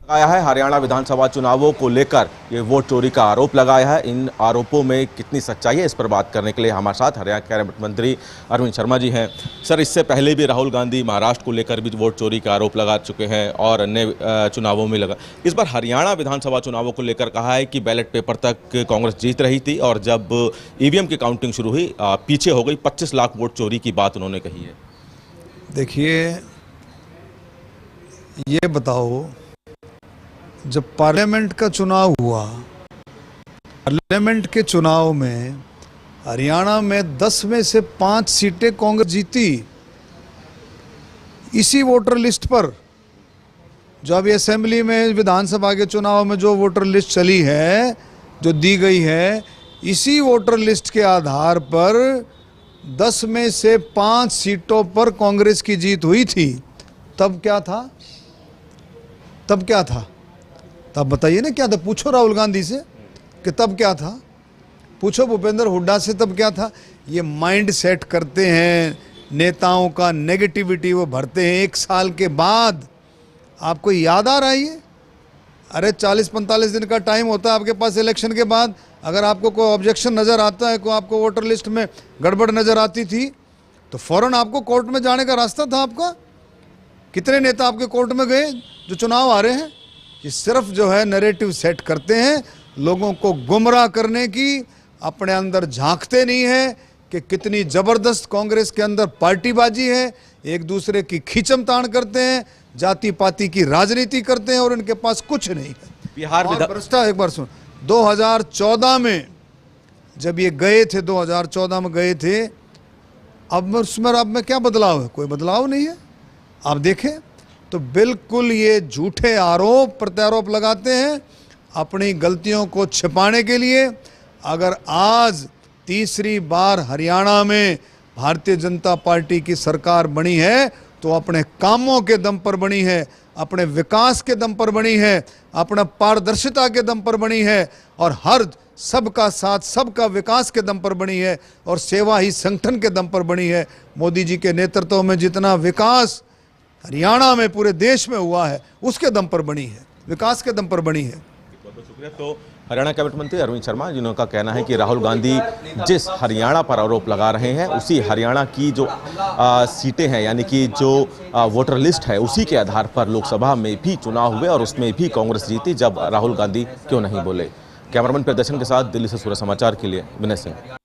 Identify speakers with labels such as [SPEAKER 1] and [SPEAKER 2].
[SPEAKER 1] लगाया है हरियाणा विधानसभा चुनावों को लेकर ये वोट चोरी का आरोप लगाया है। इन आरोपों में कितनी सच्चाई है, इस पर बात करने के लिए हमारे साथ हरियाणा कैबिनेट मंत्री अरविंद शर्मा जी हैं। सर, इससे पहले भी राहुल गांधी महाराष्ट्र को लेकर भी वोट चोरी का आरोप लगा चुके हैं और अन्य चुनावों में लगा। इस बार हरियाणा विधानसभा चुनावों को लेकर कहा है कि बैलेट पेपर तक कांग्रेस जीत रही थी और जब ईवीएम की काउंटिंग शुरू हुई पीछे हो गई। 25 लाख वोट चोरी की बात उन्होंने कही है।
[SPEAKER 2] देखिए, ये बताओ, जब पार्लियामेंट का चुनाव हुआ, पार्लियामेंट के चुनाव में हरियाणा में 10 में से 5 सीटें कांग्रेस जीती। इसी वोटर लिस्ट पर जो अभी असेंबली में विधानसभा के चुनाव में जो वोटर लिस्ट चली है, जो दी गई है, इसी वोटर लिस्ट के आधार पर 10 में से 5 सीटों पर कांग्रेस की जीत हुई थी। तब क्या था? तब बताइए ना क्या था? पूछो राहुल गांधी से कि तब क्या था, पूछो भूपेंद्र हुड्डा से तब क्या था। ये माइंड सेट करते हैं नेताओं का, नेगेटिविटी वो भरते हैं। 1 साल के बाद आपको याद आ रहा है ये? अरे 40-45 दिन का टाइम होता है आपके पास इलेक्शन के बाद। अगर आपको कोई ऑब्जेक्शन नज़र आता है, कोई आपको वोटर लिस्ट में गड़बड़ नज़र आती थी, तो फौरन आपको कोर्ट में जाने का रास्ता था आपका। कितने नेता आपके कोर्ट में गए जो चुनाव आ रहे हैं? ये सिर्फ जो है नैरेटिव सेट करते हैं, लोगों को गुमराह करने की, अपने अंदर झांकते नहीं है कि कितनी ज़बरदस्त कांग्रेस के अंदर पार्टीबाजी है। एक दूसरे की खींचमतान करते हैं, जाति पाति की राजनीति करते हैं और इनके पास कुछ नहीं है।
[SPEAKER 1] बिहार में
[SPEAKER 2] एक बार सुन, 2014 में जब ये गए थे, 2014 में गए थे, अब उसमें अब में क्या बदलाव है? कोई बदलाव नहीं है। आप देखें तो बिल्कुल ये झूठे आरोप प्रत्यारोप लगाते हैं अपनी गलतियों को छिपाने के लिए। अगर आज तीसरी बार हरियाणा में भारतीय जनता पार्टी की सरकार बनी है तो अपने कामों के दम पर बनी है, अपने विकास के दम पर बनी है, अपना पारदर्शिता के दम पर बनी है और हर सबका साथ सबका विकास के दम पर बनी है और सेवा ही संगठन के दम पर बनी है। मोदी जी के नेतृत्व में जितना विकास हरियाणा में पूरे देश में हुआ है उसके दम पर बनी है, विकास के दम पर बनी है।
[SPEAKER 1] बहुत बहुत शुक्रिया। तो हरियाणा कैबिनेट मंत्री अरविंद शर्मा, जिन्होंने कहना है कि राहुल गांधी जिस हरियाणा पर आरोप लगा रहे हैं उसी हरियाणा की जो सीटें हैं, यानी कि जो वोटर लिस्ट है, उसी के आधार पर लोकसभा में भी चुनाव हुए और उसमें भी कांग्रेस जीती। जब राहुल गांधी क्यों नहीं बोले। कैमरामैन प्रदर्शन के साथ दिल्ली से सूरज समाचार के लिए विनय सिंह।